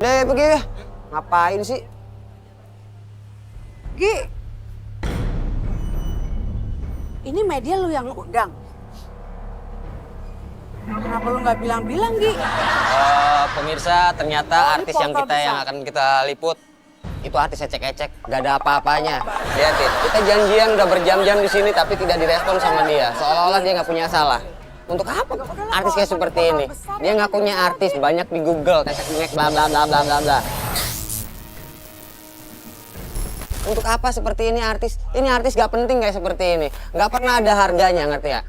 Deh, pergi ya. Ngapain sih? Gi, ini media lu yang undang. Kenapa lu nggak bilang-bilang, Gi? Pemirsa, ternyata ini artis yang portal kita yang besar. akan kita liput itu artis ecek-ecek, gak ada apa-apanya. Lihatin, kita janjian udah berjam-jam di sini tapi tidak direspon sama dia. Seolah-olah dia nggak punya salah. Untuk apa artis kayak seperti ini? Dia ngakunya artis, banyak di Google, ecek-ecek, bla bla bla bla bla bla. Untuk apa seperti ini artis? Ini artis gak penting kayak seperti ini. Gak pernah ada harganya, ngerti ya?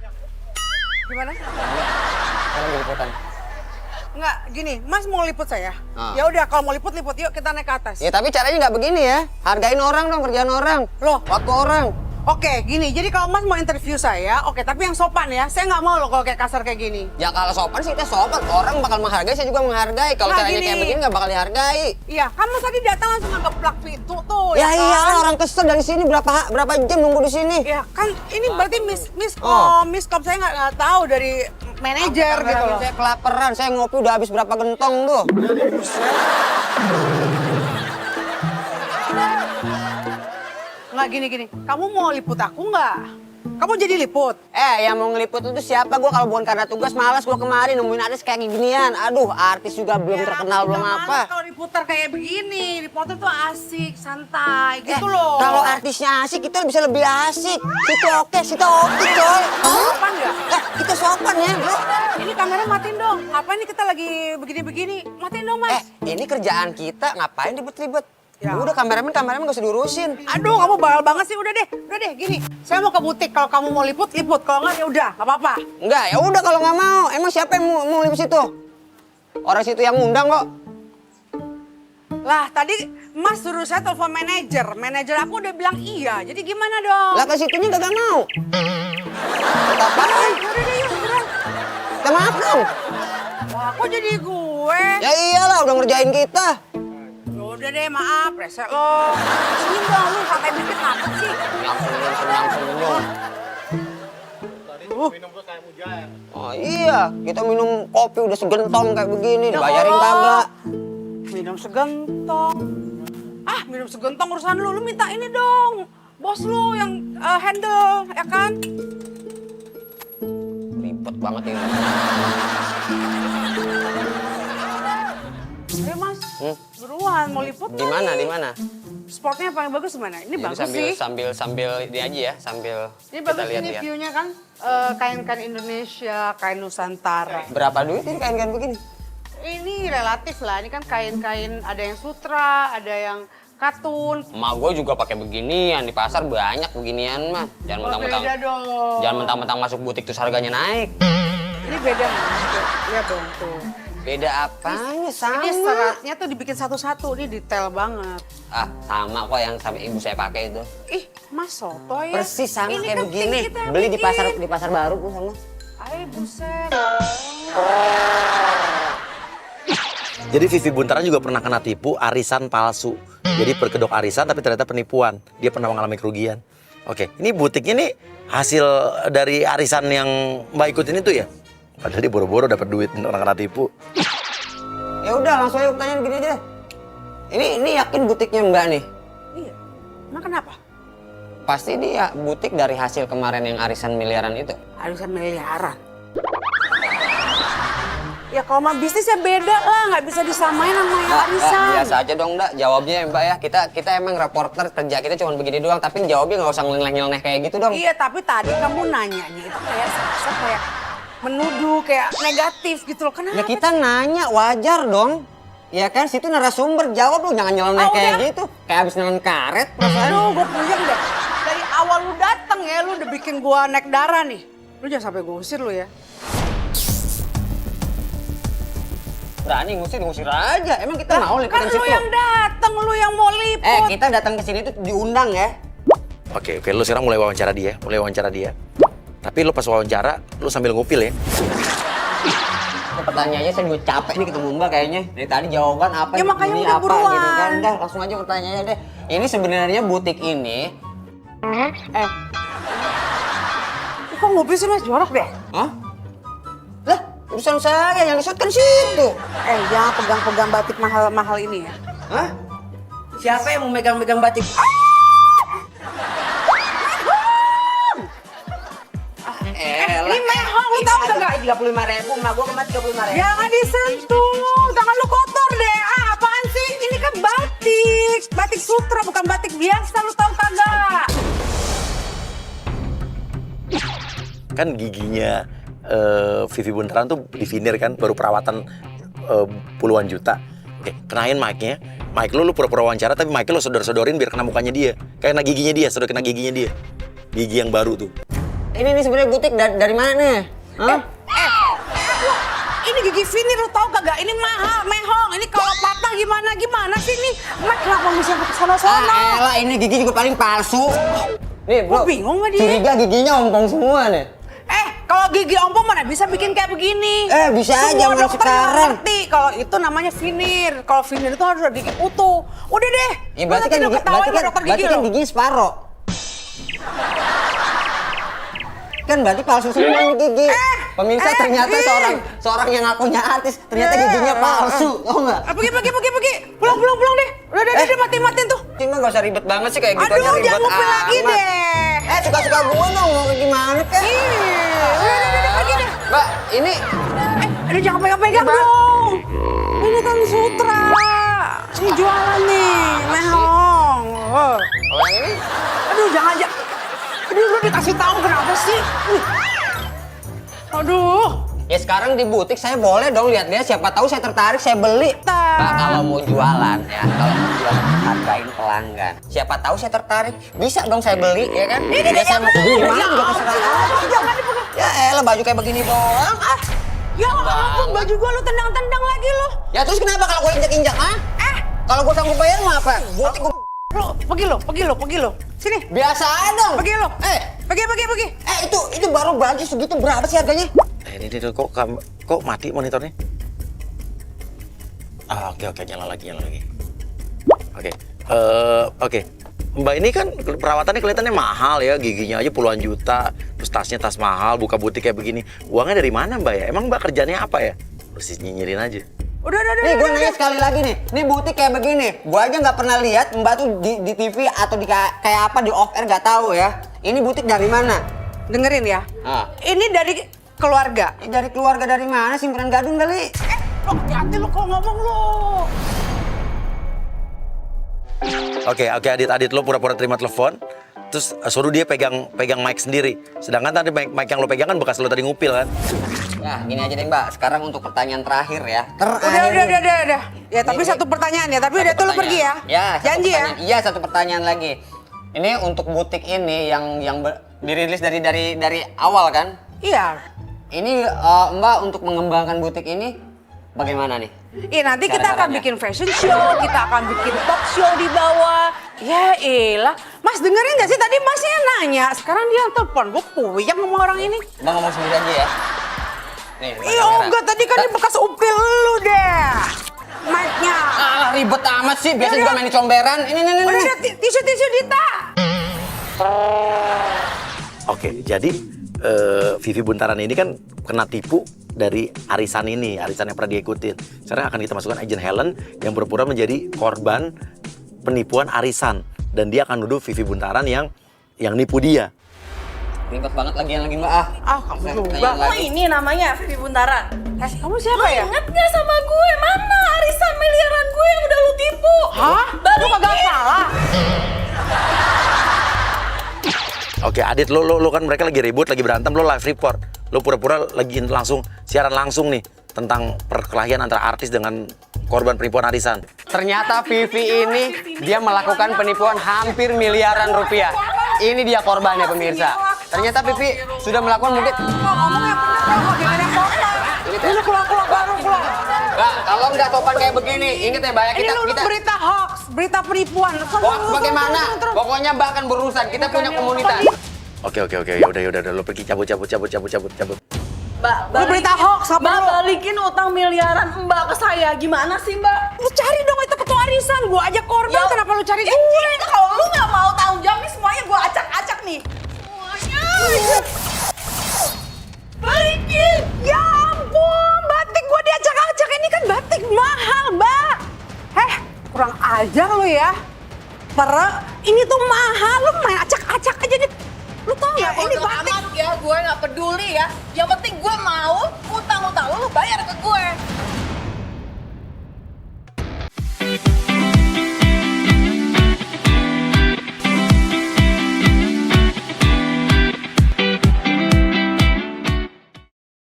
Gimana? Kalau di liputan. Enggak, gini, Mas mau liput saya. Ah. Ya udah, kalau mau liput, yuk kita naik ke atas. Ya tapi caranya nggak begini ya. Hargain orang dong, kerjaan orang. Loh? Waktu orang. Oke, gini, jadi kalau Mas mau interview saya, oke, tapi yang sopan ya. Saya nggak mau loh kalau kayak kasar kayak gini. Ya kalau sopan sih kita sopan. Orang bakal menghargai, saya juga menghargai. Kalau Nah, caranya gini. kayak begini nggak bakal dihargai. Iya, kan Mas tadi datang langsung ngegeplak pintu tuh. Ya kan? iyalah, orang kesel dari sini berapa jam nunggu di sini. Ya kan ini berarti Oh. miskom saya nggak tahu dari manajer gitu loh. Saya kelaparan, saya ngopi udah habis berapa gentong tuh. Nggak gini. Kamu mau liput aku nggak? Kamu jadi liput? Yang mau ngeliput itu siapa? Gua kalau bukan karena tugas malas gua kemarin nemuin artis kayak ginian. Aduh, artis juga belum terkenal belum apa. Kalau diputar kayak begini, reporter tuh asik, santai gitu loh. Kalau artisnya asik, kita bisa lebih asik. Situ oke, coy. Sopan nggak? Kita sopan ya, bro. Ini kamera matiin dong. Apa ini kita lagi begini-begini? Matiin dong, Mas. Ini kerjaan kita, ngapain ribet-ribet? Ya. Udah kameramen gak usah diurusin. Aduh, kamu bawel banget sih. Udah deh, gini. Saya mau ke butik. Kalau kamu mau liput. Kalau nggak ya udah, nggak apa-apa. Enggak, ya udah kalau nggak mau. Emang siapa yang mau liput situ? Orang situ yang ngundang kok. Lah, tadi Mas suruh saya telepon manajer. Manajer aku udah bilang iya. Jadi gimana dong? Lah ke situnya gak mau. Apaan? Udah deh, yuk, buruan. Kita maaf dong. Wah, kok jadi gue? Ya iyalah udah ngerjain kita. Udah deh, maaf, resek lo. Senyum dong, lu santai dikit ngapet sih. Senyum. Oh iya, kita minum kopi udah segentong kayak begini, Ya dibayarin Allah. kagak. Minum segentong. Minum segentong urusan lu. Lu minta ini dong. Bos lu yang handle, ya kan? Ribet banget ini. Ayo Mas, buruan mau liput Di mana? Spotnya yang paling bagus mana? Ini Jadi bagus sih. sambil ini aja ya, sambil Ini kita bagus lihat ini ya. view-nya kan. Kain-kain Indonesia, kain Nusantara. Berapa duit ini kain-kain begini? Ini relatif lah, ini kan kain-kain ada yang sutra, ada yang katun. Emak gue juga pakai beginian, di pasar banyak beginian mah. Jangan mentang-mentang Beda dong. jangan mentang-mentang masuk butik terus harganya naik. Ini beda Mas. Lihat dong tuh. Beda apanya? Sama. Ini seratnya tuh dibikin satu-satu, ini detail banget. Sama kok yang sama ibu saya pakai itu. Ih, Mas soto ya. Persis sama Ini kayak kan begini. kita yang Beli di bikin. pasar baru tuh sama. Ay, buset. Jadi Vivi Buntaran juga pernah kena tipu arisan palsu. Jadi berkedok arisan tapi ternyata penipuan. Dia pernah mengalami kerugian. Oke, ini butiknya nih hasil dari arisan yang Mbak ikutin itu ya? Padahal dia boro-boro dapat duit orang kena tipu. Ya udah langsung aja pertanyaan gini aja. Ini yakin butiknya Mbak nih? Iya. Emang kenapa? Pasti dia butik dari hasil kemarin yang arisan miliaran itu. Arisan miliaran. Ya kalau mah bisnisnya beda lah, nggak bisa disamain sama yang arisan. Biasa aja dong, Ndak. Jawabnya ya, Mbak ya. Kita emang reporter, kerja kita cuma begini doang. Tapi jawabnya nggak usah nyeleneh-nyeleneh kayak gitu dong. Iya, tapi tadi kamu nanyanya itu kayak serasa kayak menuduh, kayak negatif gitu loh. Kenapa? Ya kita nanya, wajar dong. Ya kan, situ narasumber. Jawab lu, jangan nyeleneh kayak udah. gitu. Kayak abis nelen karet. Aduh, gue puyeng deh. Dari awal lu dateng ya, lu udah bikin gua naik darah nih. Lu jangan sampai gue usir lu ya. Berani ngusir aja. Emang kita mau liputan Kan situ? lu yang dateng, lu yang mau liput. Kita datang ke sini tuh diundang ya. Oke, lu sekarang mulai wawancara dia. Tapi lu pas wawancara, lu sambil ngupil ya. Pertanyaannya saya juga capek nih ketemu Mbak kayaknya. Dari tadi jawaban apa, Ya, makanya ini udah apa buruan. gitu kan. Dah, langsung aja pertanyaannya deh. Ini sebenarnya butik ini. Kok ngupil sih Mas, jorok deh. Hah? Lah, Urusan saya, yang disot kan situ. Jangan pegang-pegang batik mahal-mahal ini ya. Hah? Siapa yang mau megang-megang batik? Ini mehong, lu tau kagak? 35.000, emak gua kemarin 35.000. Jangan disentuh, tangan lu kotor deh. Apaan sih? Ini kan batik. Batik sutra, bukan batik biasa, lu tau kagak? Kan giginya Vivi Buntaran tuh divinir kan, baru perawatan puluhan juta. Oke, kenain mic-nya. Mic lu pura-pura wawancara, tapi mic lu sodor-sodorin biar kena mukanya dia. Kayak kena giginya dia, sodor kena giginya dia. Gigi yang baru tuh. Ini nih sebenarnya butik dari mana? Hah? Ini gigi vinir, lu tau kagak? Ini mahal, mehong. Ini kalau patah gimana sih ini? Mak kenapa bisa ke sana-sana? Elah, ini gigi juga paling palsu. Nih, bro. Gua bingung sama dia. Curiga giginya ompong semua nih. Kalau gigi ompong mana bisa bikin kayak begini? Bisa aja Semua mulai dokter sekarang. ngerti kalau itu namanya vinir. Kalau vinir itu harus ada gigi utuh. Udah deh. Ya berarti kan giginya separo. Kan berarti palsu semua nih gigi. Pemirsa ternyata seorang yang ngakunya artis ternyata giginya palsu. Tau nggak? Pergi. Pulang deh. Udah matiin tuh. Cuma gak usah ribet banget sih kayak gitu aja Aduh, ribet jangan ngupil lagi deh. Suka-suka gue dong mau kayak gimana kan? Udah, pergi deh. Mbak, ini Aduh, jangan pegang-pegang dong. Ini kan sutra. Ini jualan nih, mehong. kalau yang ini Aduh, jangan. Aduh, lu dikasih tahu kenapa sih? Aduh. ya sekarang di butik saya boleh dong lihat-lihat, siapa tahu saya tertarik, saya beli. Mbak, kalau mau jualan ya, kalau mau jualan hargain pelanggan. Siapa tahu saya tertarik, bisa dong saya beli ya kan? Ya saya mau beli mana juga terserah. Jangan dipegang. Ya elah baju kayak begini doang. Ya ampun, baju gua lu tendang-tendang lagi lu. Ya terus kenapa kalau gue injak-injak, ah? Kalau gue sanggup bayar mau apa? Butik gue Pergi lu. Sini. biasa aja dong. Pergi lu. Pergi. Itu baru baju segitu berapa sih harganya? Ini kok mati monitornya? Oke, nyala lagi. Oke. Mbak ini kan perawatannya kelihatannya mahal ya, giginya aja puluhan juta, terus tasnya tas mahal, buka butik kayak begini. Uangnya dari mana Mbak ya? Emang Mbak kerjanya apa ya? Terus nyinyirin aja. Udah. Nih gue nanya sekali lagi nih, ini butik kayak begini, gue aja nggak pernah lihat Mbak tuh di TV atau di kayak apa di off air nggak tahu ya. Ini butik dari mana? Dengerin ya. Ini dari keluarga. Dari keluarga dari mana? Simpenan gadun kali. Lo hati lu kalau ngomong lo. Oke, Adit lo pura-pura terima telepon, terus suruh dia pegang mic sendiri. Sedangkan tadi mic yang lo pegang kan bekas lo tadi ngupil kan. Nah, gini aja deh Mbak, sekarang untuk pertanyaan terakhir ya. Udah. Ya tapi satu pertanyaan ya, tapi udah tuh lo pergi ya. Ya, Janji ya. Iya, satu pertanyaan lagi. Ini untuk butik ini yang dirilis dari awal kan? Iya. Ini Mbak untuk mengembangkan butik ini bagaimana nih? Iya nanti kita akan Cara-caranya. bikin fashion show, kita akan bikin talk show di bawah. Ya elah, Mas dengerin gak sih tadi Masnya nanya, sekarang dia yang telepon, gue puyeng sama orang ini. Mbak ngomong sendiri aja ya. Nih, Iya enggak, tadi kan dia bekas upil lu deh. Mic-nya. Alah ribet amat sih, biasa juga main di comberan. Ini. Udah tisu Dita. Oke, jadi Vivi Buntaran ini kan kena tipu dari arisan ini, arisan yang pernah dia ikutin. Sekarang akan kita masukkan agent Helen yang berpura menjadi korban penipuan arisan. Dan dia akan nuduh Vivi Buntaran yang nipu dia. Ribet banget lagi Mbak. Kamu juga. Pertanyaan Oh lagi. ini namanya Vivi Buntaran. Kamu siapa Lo ya? inget gak sama gue? Mana arisan miliaran gue yang udah lu tipu? Hah? Lu kagak salah. Oke, Adit, lo kan mereka lagi ribut, lagi berantem, lo live report. Lo pura-pura lagi siaran langsung nih tentang perkelahian antara artis dengan korban penipuan arisan. Ternyata Vivi ini dia melakukan penipuan hampir miliaran rupiah. Ini dia korbannya pemirsa. Ternyata Vivi sudah melakukan mungkin. Ngomongnya bener kok ini keluar. Mbak, kalau nggak topan kayak begini, inget ya Mbak ya, Ini lu berita hoax, berita penipuan. Bagaimana? Pokoknya Mbak akan berurusan. Kita punya komunitas. Oke, ya udah, lo pergi cabut. Mbak, Lu berita hoax apa Mbak lu? balikin utang miliaran Mbak ke saya. Gimana sih Mbak? Lu cari dong itu ketua arisan, gua aja korban, Ya. kenapa lu cari gue? Ini kalau lu nggak mau tanggung jawab nih semuanya gue acak-acak nih. Semuanya. Balikin. Ya ampun. lo ya. Ini tuh mahal, lo main acak-acak aja nih. Lu tau Ya nggak ini bodo batik? amat ya, gue nggak peduli ya. Yang penting gue